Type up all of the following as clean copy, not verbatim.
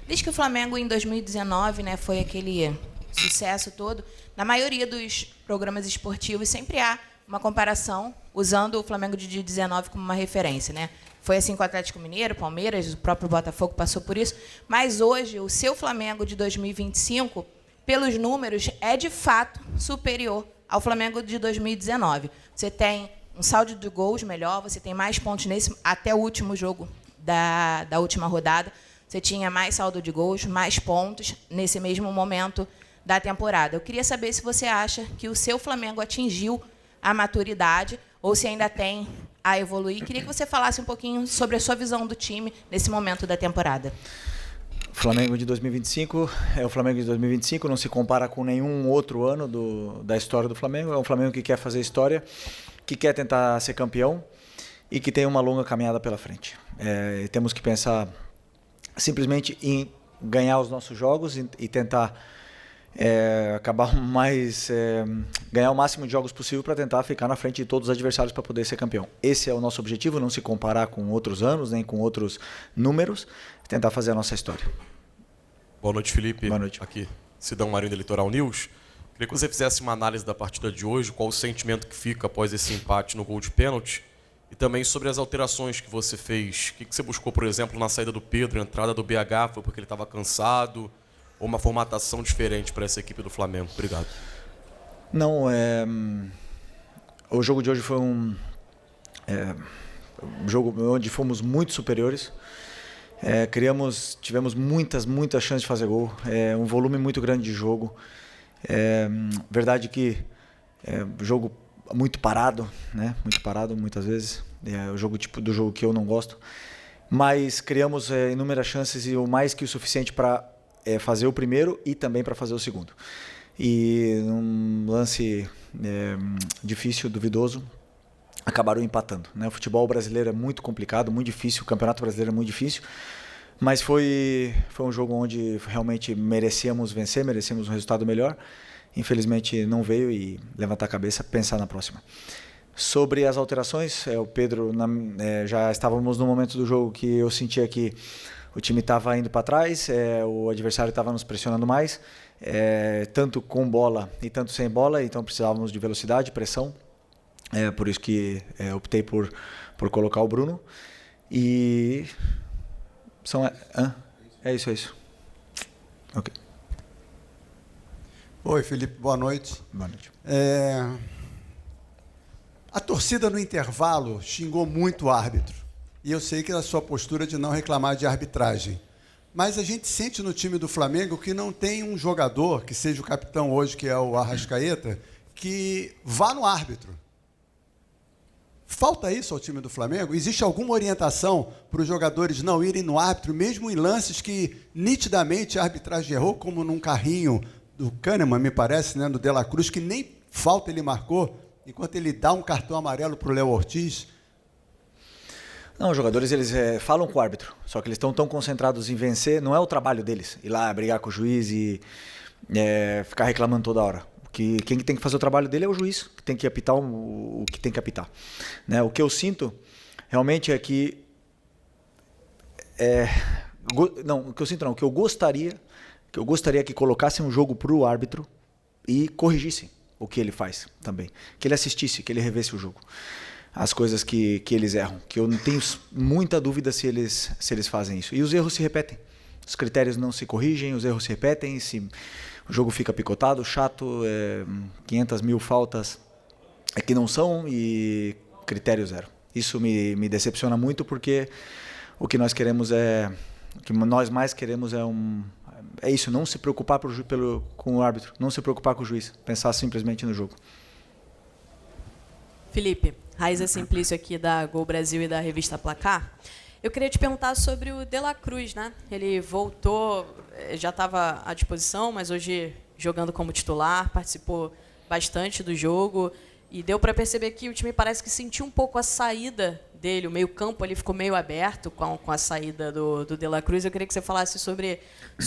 Desde que o Flamengo, em 2019, né, foi aquele sucesso todo, na maioria dos programas esportivos sempre há uma comparação usando o Flamengo de 2019 como uma referência, né? Foi assim com o Atlético Mineiro, Palmeiras, o próprio Botafogo passou por isso, mas hoje o seu Flamengo de 2025, pelos números, é de fato superior ao Flamengo de 2019. Você tem um saldo de gols melhor, você tem mais pontos até o último jogo da última rodada, você tinha mais saldo de gols, mais pontos nesse mesmo momento da temporada. Eu queria saber se você acha que o seu Flamengo atingiu a maturidade ou se ainda tem a evoluir. Queria que você falasse um pouquinho sobre a sua visão do time nesse momento da temporada. O Flamengo de 2025 é o Flamengo de 2025, não se compara com nenhum outro ano da história do Flamengo. É um Flamengo que quer fazer história, que quer tentar ser campeão e que tem uma longa caminhada pela frente. Temos que pensar simplesmente em ganhar os nossos jogos e tentar ganhar o máximo de jogos possível para tentar ficar na frente de todos os adversários para poder ser campeão. Esse é o nosso objetivo, não se comparar com outros anos, nem com outros números, tentar fazer a nossa história. Boa noite, Felipe. Boa noite. Aqui, Sidão Marinho da Litoral News. Queria que você fizesse uma análise da partida de hoje, qual o sentimento que fica após esse empate no gol de pênalti, e também sobre as alterações que você fez. O que você buscou, por exemplo, na saída do Pedro, a entrada do BH, foi porque ele estava cansado, ou uma formatação diferente para essa equipe do Flamengo? Obrigado. Não, o jogo de hoje foi um jogo onde fomos muito superiores. Tivemos muitas chances de fazer gol, um volume muito grande de jogo. Verdade que jogo muito parado, né? Muito parado muitas vezes. É o jogo tipo do jogo que eu não gosto. Mas criamos inúmeras chances e o mais que o suficiente para fazer o primeiro e também para fazer o segundo. E num lance difícil, duvidoso, acabaram empatando, né? O futebol brasileiro é muito complicado, muito difícil, o Campeonato Brasileiro é muito difícil, mas foi um jogo onde realmente merecíamos vencer, merecíamos um resultado melhor. Infelizmente não veio e levantar a cabeça, pensar na próxima. Sobre as alterações, o Pedro, já estávamos no momento do jogo que eu sentia que o time estava indo para trás, o adversário estava nos pressionando mais, tanto com bola e tanto sem bola, então precisávamos de velocidade, pressão. Por isso que optei por colocar o Bruno. E é isso. Ok. Oi, Felipe, boa noite. Boa noite. A torcida no intervalo xingou muito o árbitro. E eu sei que é a sua postura de não reclamar de arbitragem. Mas a gente sente no time do Flamengo que não tem um jogador, que seja o capitão hoje, que é o Arrascaeta, que vá no árbitro. Falta isso ao time do Flamengo? Existe alguma orientação para os jogadores não irem no árbitro, mesmo em lances que nitidamente a arbitragem errou, como num carrinho do Kahneman, me parece, né, no De La Cruz, que nem falta ele marcou, enquanto ele dá um cartão amarelo para o Léo Ortiz? Não, os jogadores eles falam com o árbitro, só que eles estão tão concentrados em vencer, não é o trabalho deles, ir lá brigar com o juiz e ficar reclamando toda hora. Quem tem que fazer o trabalho dele é o juiz, que tem que apitar o que tem que apitar. Né? O que eu sinto realmente é que... o que eu gostaria que colocassem um jogo para o árbitro e corrigissem o que ele faz também. Que ele assistisse, que ele revesse o jogo. As coisas que eles erram, que eu não tenho muita dúvida se eles fazem isso. E os erros se repetem. Os critérios não se corrigem, os erros se repetem, o jogo fica picotado, chato, 500 mil faltas que não são e critério zero. Isso me decepciona muito porque o que nós queremos o que nós mais queremos é isso, não se preocupar com o árbitro, não se preocupar com o juiz, pensar simplesmente no jogo. Felipe, Raíza Simplício aqui da Gol Brasil e da revista Placar. Eu queria te perguntar sobre o De La Cruz, né? Ele voltou, já estava à disposição, mas hoje jogando como titular, participou bastante do jogo e deu para perceber que o time parece que sentiu um pouco a saída dele, o meio-campo ali ficou meio aberto com a saída do De La Cruz. Eu queria que você falasse sobre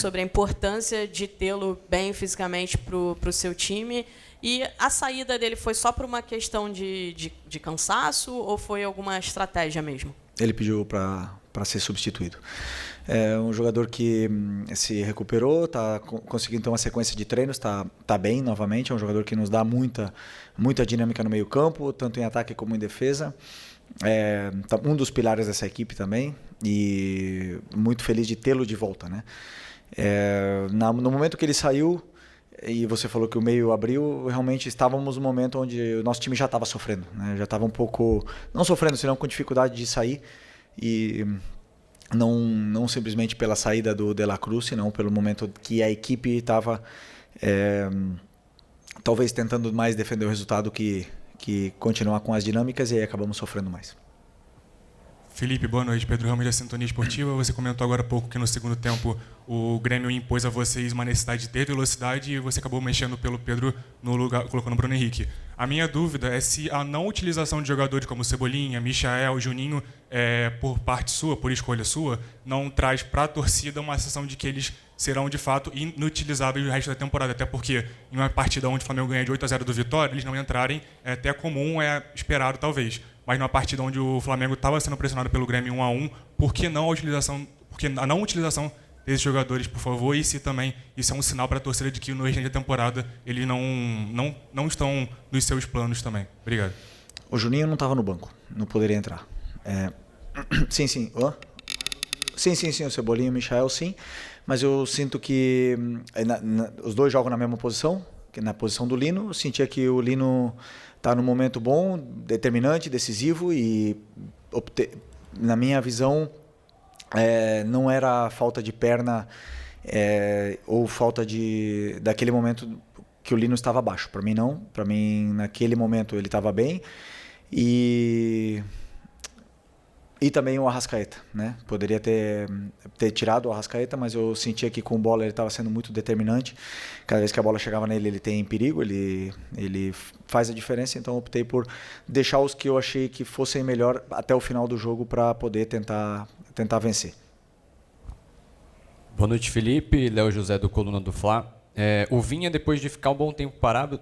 a importância de tê-lo bem fisicamente para o seu time. E a saída dele foi só por uma questão de cansaço ou foi alguma estratégia mesmo? Ele pediu para ser substituído. É um jogador que se recuperou, está conseguindo ter uma sequência de treinos, tá bem novamente. É um jogador que nos dá muita dinâmica no meio campo, tanto em ataque como em defesa. Um dos pilares dessa equipe também, e muito feliz de tê-lo de volta, né? No momento que ele saiu, e você falou que o meio abriu, realmente estávamos no momento onde o nosso time já estava sofrendo, né? Já estava um pouco, não sofrendo, senão com dificuldade de sair, e não simplesmente pela saída do De La Cruz, senão pelo momento que a equipe estava talvez tentando mais defender o resultado que continuar com as dinâmicas, e aí acabamos sofrendo mais. Felipe, boa noite. Pedro Ramos, da Sintonia Esportiva. Você comentou agora há pouco que no segundo tempo o Grêmio impôs a vocês uma necessidade de ter velocidade e você acabou mexendo pelo Pedro no lugar, colocando o Bruno Henrique. A minha dúvida é se a não utilização de jogadores como Cebolinha, Michael, Juninho, por parte sua, por escolha sua, não traz para a torcida uma sensação de que eles serão de fato inutilizáveis o resto da temporada, até porque em uma partida onde o Flamengo ganha de 8-0 do Vitória, eles não entrarem é até comum, esperado talvez. Mas numa partida onde o Flamengo estava sendo pressionado pelo Grêmio 1-1, por que não a utilização, porque a não utilização desses jogadores, por favor, e se também isso é um sinal para a torcida de que no restante da temporada eles não estão nos seus planos também. Obrigado. O Juninho não estava no banco, não poderia entrar. Sim. Sim, o Cebolinha e o Michael, sim, mas eu sinto que os dois jogam na mesma posição, que na posição do Lino. Eu sentia que o Lino está num momento bom, determinante, decisivo, e na minha visão não era falta de perna ou falta daquele momento que o Lino estava abaixo. Para mim não, para mim naquele momento ele estava bem, e também o Arrascaeta, né? Poderia ter tirado o Arrascaeta, mas eu sentia que com bola ele estava sendo muito determinante. Cada vez que a bola chegava nele, ele tem perigo, ele faz a diferença. Então eu optei por deixar os que eu achei que fossem melhor até o final do jogo para poder tentar vencer. Boa noite, Felipe. Léo José, do Coluna do Fla. O Vinha, depois de ficar um bom tempo parado,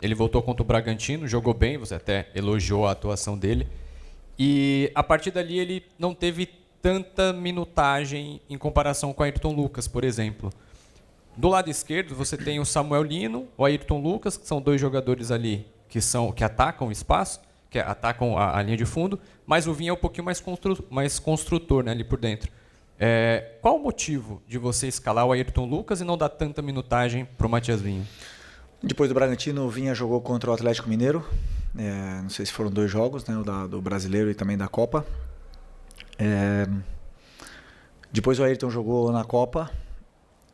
ele voltou contra o Bragantino, jogou bem, você até elogiou a atuação dele. E a partir dali ele não teve tanta minutagem em comparação com o Ayrton Lucas, por exemplo. Do lado esquerdo você tem o Samuel Lino, o Ayrton Lucas, que são dois jogadores ali que atacam o espaço, que atacam a linha de fundo, mas o Vinha é um pouquinho mais construtor, né, ali por dentro. Qual o motivo de você escalar o Ayrton Lucas e não dar tanta minutagem para o Matias Vinha? Depois do Bragantino, o Vinha jogou contra o Atlético Mineiro. Não sei se foram 2 jogos, né, do Brasileiro e também da Copa. Depois o Ayrton jogou na Copa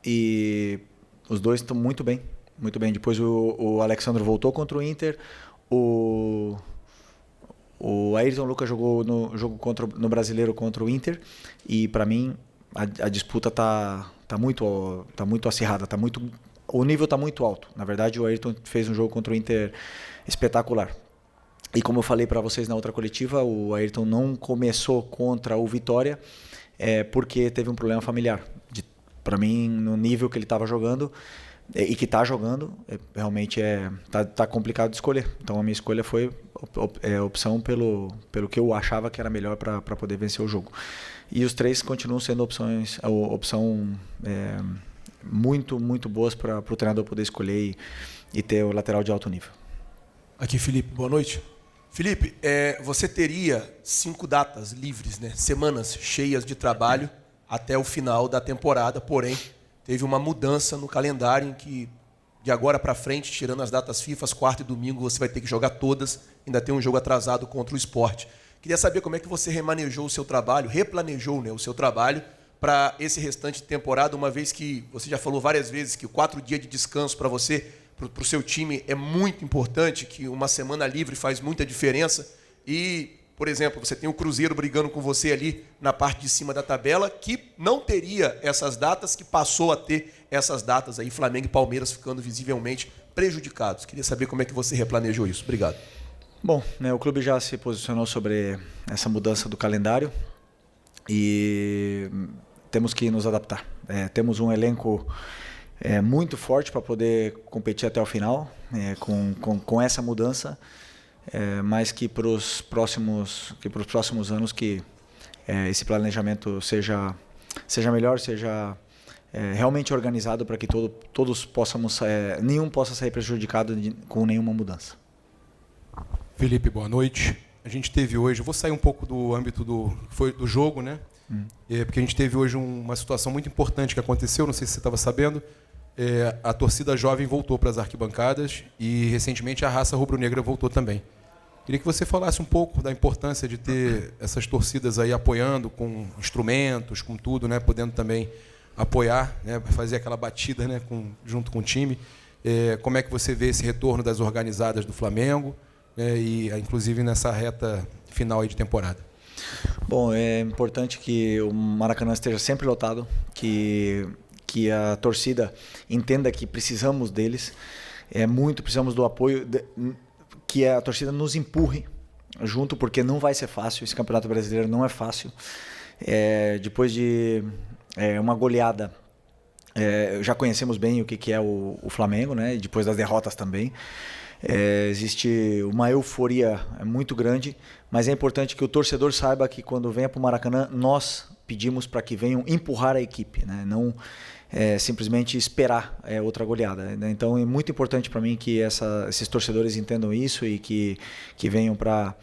e os dois estão muito bem, muito bem. Depois o Alexandre voltou contra o Inter. O Ayrton Lucas jogou no jogo no Brasileiro contra o Inter, e para mim a disputa tá muito acirrada, o nível está muito alto. Na verdade, o Ayrton fez um jogo contra o Inter espetacular. E como eu falei para vocês na outra coletiva, o Ayrton não começou contra o Vitória porque teve um problema familiar. Para mim, no nível que ele estava jogando e que está jogando, realmente tá complicado de escolher. Então a minha escolha foi opção pelo que eu achava que era melhor para poder vencer o jogo. E os 3 continuam sendo opção muito, muito boas para o treinador poder escolher e ter o lateral de alto nível. Aqui, Felipe, boa noite. Felipe, você teria 5 datas livres, né? Semanas cheias de trabalho até o final da temporada, porém, teve uma mudança no calendário em que, de agora para frente, tirando as datas FIFA, quarta e domingo, você vai ter que jogar todas, ainda tem um jogo atrasado contra o Sport. Queria saber como é que você replanejou o seu trabalho, né, o seu trabalho, para esse restante de temporada, uma vez que você já falou várias vezes que 4 dias de descanso para você, para o seu time, é muito importante, que uma semana livre faz muita diferença. E, por exemplo, você tem o Cruzeiro brigando com você ali na parte de cima da tabela, que não teria essas datas, que passou a ter essas datas aí, Flamengo e Palmeiras ficando visivelmente prejudicados. Queria saber como é que você replanejou isso. Obrigado. Bom, o clube já se posicionou sobre essa mudança do calendário e temos que nos adaptar. Temos um elenco muito forte para poder competir até o final. Com essa mudança, mas que para os próximos anos que esse planejamento seja melhor, seja realmente organizado para que todos possamos, nenhum possa sair prejudicado com nenhuma mudança. Felipe, boa noite. A gente teve hoje, eu vou sair um pouco do âmbito do jogo, né? Porque a gente teve hoje uma situação muito importante que aconteceu, não sei se você estava sabendo. A torcida jovem voltou para as arquibancadas e recentemente a raça rubro-negra voltou também. Queria que você falasse um pouco da importância de ter essas torcidas aí apoiando com instrumentos, com tudo, né? Podendo também apoiar, né? Fazer aquela batida, né? Junto com o time. Como é que você vê esse retorno das organizadas do Flamengo, né? E inclusive nessa reta final aí de temporada? Bom, é importante que o Maracanã esteja sempre lotado, que a torcida entenda que precisamos deles, precisamos do apoio, que a torcida nos empurre junto, porque não vai ser fácil, esse Campeonato Brasileiro não é fácil. Depois de uma goleada, já conhecemos bem o que é o Flamengo, né? E depois das derrotas também. Existe uma euforia muito grande, mas é importante que o torcedor saiba que quando venha para o Maracanã, nós pedimos para que venham empurrar a equipe, né? Não simplesmente esperar outra goleada, né? Então é muito importante para mim que esses torcedores entendam isso e que venham para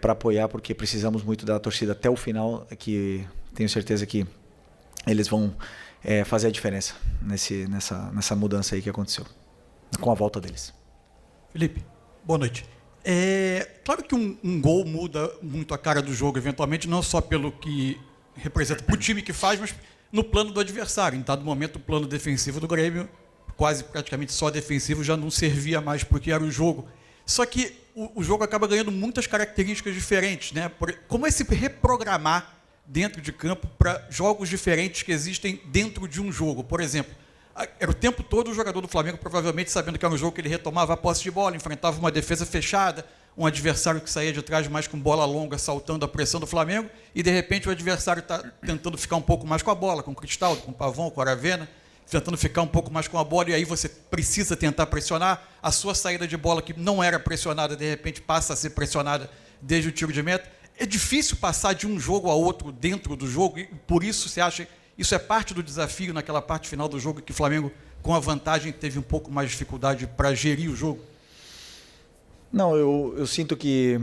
apoiar, porque precisamos muito da torcida até o final, que tenho certeza que eles vão fazer a diferença nessa mudança aí que aconteceu, com a volta deles. Felipe, boa noite. Claro que um gol muda muito a cara do jogo, eventualmente, não só pelo que representa para o time que faz, mas no plano do adversário. Em dado momento, o plano defensivo do Grêmio, quase praticamente só defensivo, já não servia mais porque era o jogo. Só que o jogo acaba ganhando muitas características diferentes, né? Como é se reprogramar dentro de campo para jogos diferentes que existem dentro de um jogo? Por exemplo, era o tempo todo o jogador do Flamengo, provavelmente sabendo que era um jogo que ele retomava a posse de bola, enfrentava uma defesa fechada, um adversário que saía de trás mais com bola longa, saltando a pressão do Flamengo, e de repente o adversário está tentando ficar um pouco mais com a bola, com o Cristaldo, com o Pavão, com o Aravena, tentando ficar um pouco mais com a bola, e aí você precisa tentar pressionar. A sua saída de bola, que não era pressionada, de repente passa a ser pressionada desde o tiro de meta. É difícil passar de um jogo a outro dentro do jogo, e por isso você acha isso é parte do desafio naquela parte final do jogo, que o Flamengo, com a vantagem, teve um pouco mais de dificuldade para gerir o jogo? Não, eu sinto que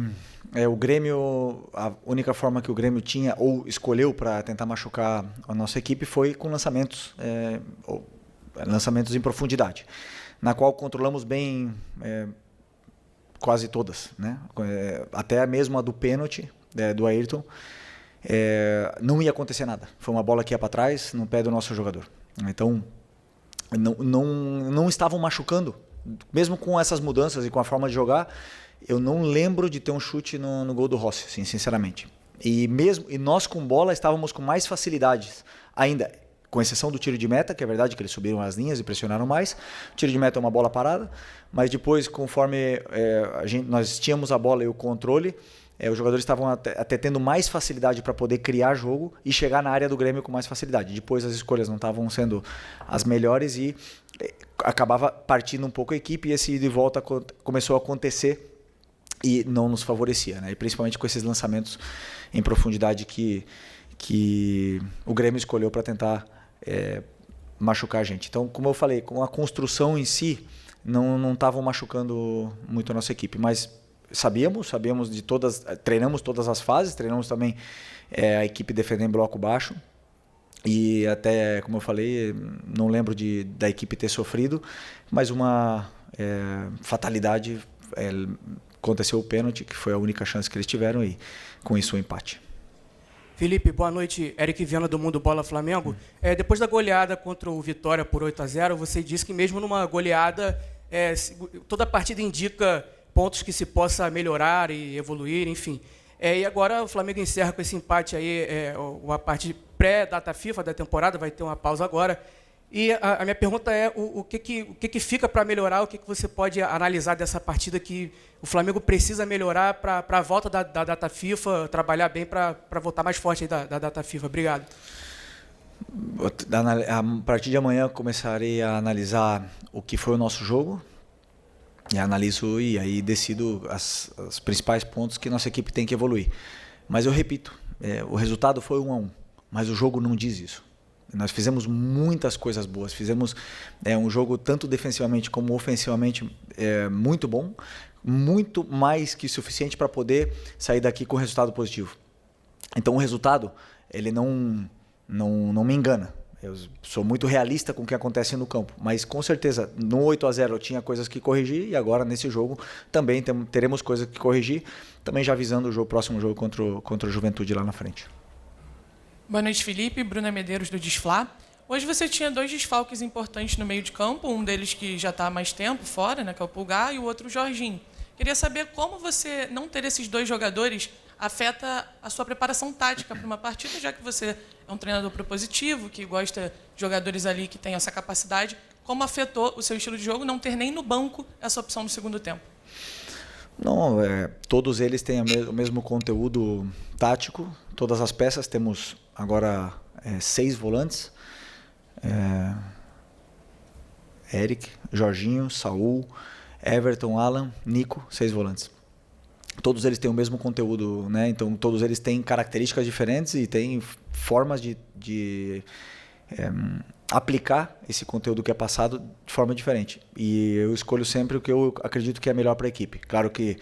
o Grêmio, a única forma que o Grêmio tinha ou escolheu para tentar machucar a nossa equipe foi com lançamentos em profundidade, na qual controlamos bem quase todas, né? Até mesmo a do pênalti do Ayrton. Não ia acontecer nada. Foi uma bola que ia para trás, no pé do nosso jogador. Então, não estavam machucando. Mesmo com essas mudanças e com a forma de jogar, eu não lembro de ter um chute no gol do Rossi, assim, sinceramente. E nós com bola estávamos com mais facilidades ainda, com exceção do tiro de meta, que é verdade que eles subiram as linhas e pressionaram mais. O tiro de meta é uma bola parada, mas depois, conforme nós tínhamos a bola e o controle, os jogadores estavam até tendo mais facilidade para poder criar jogo e chegar na área do Grêmio com mais facilidade. Depois as escolhas não estavam sendo as melhores e acabava partindo um pouco a equipe, e esse ida e volta começou a acontecer e não nos favorecia, né? E principalmente com esses lançamentos em profundidade que o Grêmio escolheu para tentar machucar a gente. Então, como eu falei, com a construção em si, não estavam machucando muito a nossa equipe, mas sabíamos de todas, treinamos todas as fases, treinamos também a equipe defender em bloco baixo, e até, como eu falei, não lembro da equipe ter sofrido, mas uma fatalidade, aconteceu o pênalti, que foi a única chance que eles tiveram, e com isso o empate. Felipe, boa noite. Eric Viana, do Mundo Bola Flamengo. Depois da goleada contra o Vitória por 8-0, você disse que mesmo numa goleada, toda a partida indica pontos que se possa melhorar e evoluir, enfim. E agora o Flamengo encerra com esse empate aí, a parte pré-data FIFA da temporada, vai ter uma pausa agora. E a minha pergunta é o que fica para melhorar, o que você pode analisar dessa partida que o Flamengo precisa melhorar para a volta da data FIFA, trabalhar bem para voltar mais forte aí da data FIFA. Obrigado. A partir de amanhã eu começarei a analisar o que foi o nosso jogo, E analiso e aí decido os principais pontos que nossa equipe tem que evoluir. Mas eu repito, o resultado foi 1-1, mas o jogo não diz isso. Nós fizemos muitas coisas boas, fizemos um jogo tanto defensivamente como ofensivamente muito bom, muito mais que suficiente para poder sair daqui com resultado positivo. Então o resultado, ele não me engana. Eu sou muito realista com o que acontece no campo, mas com certeza no 8-0 eu tinha coisas que corrigir e agora nesse jogo também teremos coisas que corrigir, também já visando o próximo jogo contra o Juventude lá na frente. Boa noite, Felipe. Bruna Medeiros, do Desflá. Hoje você tinha 2 desfalques importantes no meio de campo, um deles que já está há mais tempo fora, né, que é o Pulgar, e o outro o Jorginho. Queria saber como você não ter esses 2 jogadores afeta a sua preparação tática para uma partida, já que você é um treinador propositivo, que gosta de jogadores ali que têm essa capacidade. Como afetou o seu estilo de jogo não ter nem no banco essa opção no segundo tempo? Não, todos eles têm o mesmo conteúdo tático, todas as peças. Temos agora 6 volantes, Eric, Jorginho, Saul, Everton, Alan, Nico, 6 volantes. Todos eles têm o mesmo conteúdo, né? Então todos eles têm características diferentes e têm formas de aplicar esse conteúdo que é passado de forma diferente. E eu escolho sempre o que eu acredito que é melhor para a equipe. Claro que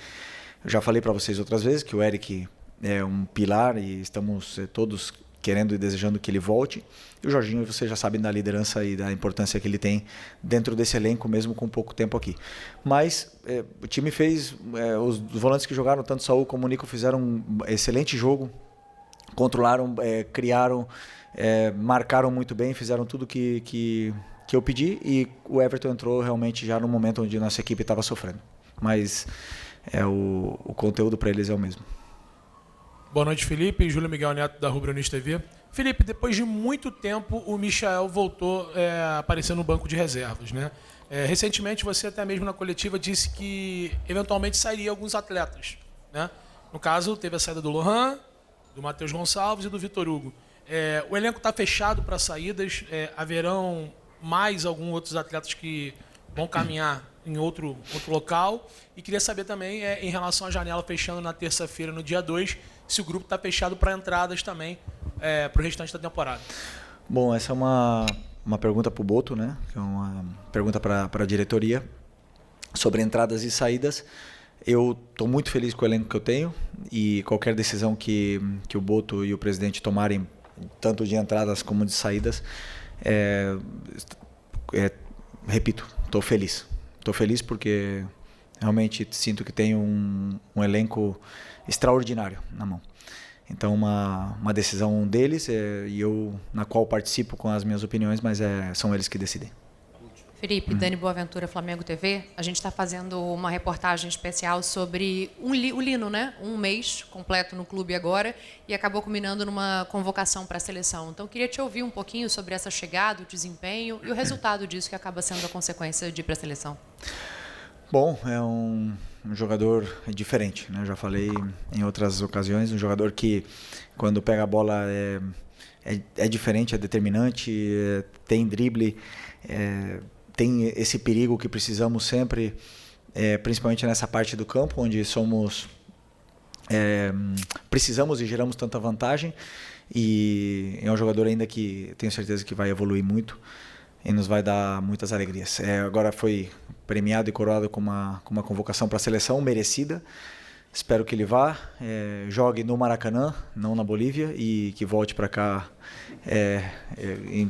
eu já falei para vocês outras vezes que o Eric é um pilar e estamos todos querendo e desejando que ele volte. E o Jorginho, vocês já sabem da liderança e da importância que ele tem dentro desse elenco, mesmo com pouco tempo aqui. Mas o time fez, os volantes que jogaram, tanto Saul como o Nico, fizeram um excelente jogo, controlaram, criaram, marcaram muito bem, fizeram tudo que eu pedi, e o Everton entrou realmente já no momento onde nossa equipe estava sofrendo. Mas o conteúdo para eles é o mesmo. Boa noite, Felipe. Júlio Miguel Neto, da Rubro News TV. Felipe, depois de muito tempo, o Michael voltou a aparecer no banco de reservas, né? Recentemente, você até mesmo na coletiva disse que eventualmente sairia alguns atletas, né? No caso, teve a saída do Lohan, do Matheus Gonçalves e do Vitor Hugo. O elenco está fechado para saídas. Haverão mais alguns outros atletas que vão caminhar em outro local. E queria saber também, em relação à janela fechando na terça-feira, no dia 2, se o grupo está fechado para entradas também para o restante da temporada. Bom, essa é uma pergunta para o Boto, né? Que é uma pergunta para a diretoria sobre entradas e saídas. Eu estou muito feliz com o elenco que eu tenho e qualquer decisão que o Boto e o presidente tomarem, tanto de entradas como de saídas, repito, estou feliz. Estou feliz porque realmente sinto que tenho um elenco extraordinário na mão. Então, uma decisão deles, e eu na qual participo com as minhas opiniões, mas são eles que decidem. Felipe, Dani Boaventura, Flamengo TV. A gente está fazendo uma reportagem especial sobre o Lino, né? Um mês completo no clube agora e acabou culminando numa convocação para a seleção. Então, queria te ouvir um pouquinho sobre essa chegada, o desempenho e o resultado disso que acaba sendo a consequência de ir para a seleção. Bom, é um jogador diferente, né? Eu já falei em outras ocasiões, um jogador que, quando pega a bola, é diferente, é determinante, tem drible, tem esse perigo que precisamos sempre, principalmente nessa parte do campo, onde precisamos e geramos tanta vantagem, e é um jogador ainda que tenho certeza que vai evoluir muito e nos vai dar muitas alegrias. Agora foi premiado e coroado com uma convocação para a seleção merecida. Espero que ele vá, jogue no Maracanã, não na Bolívia, e que volte para cá em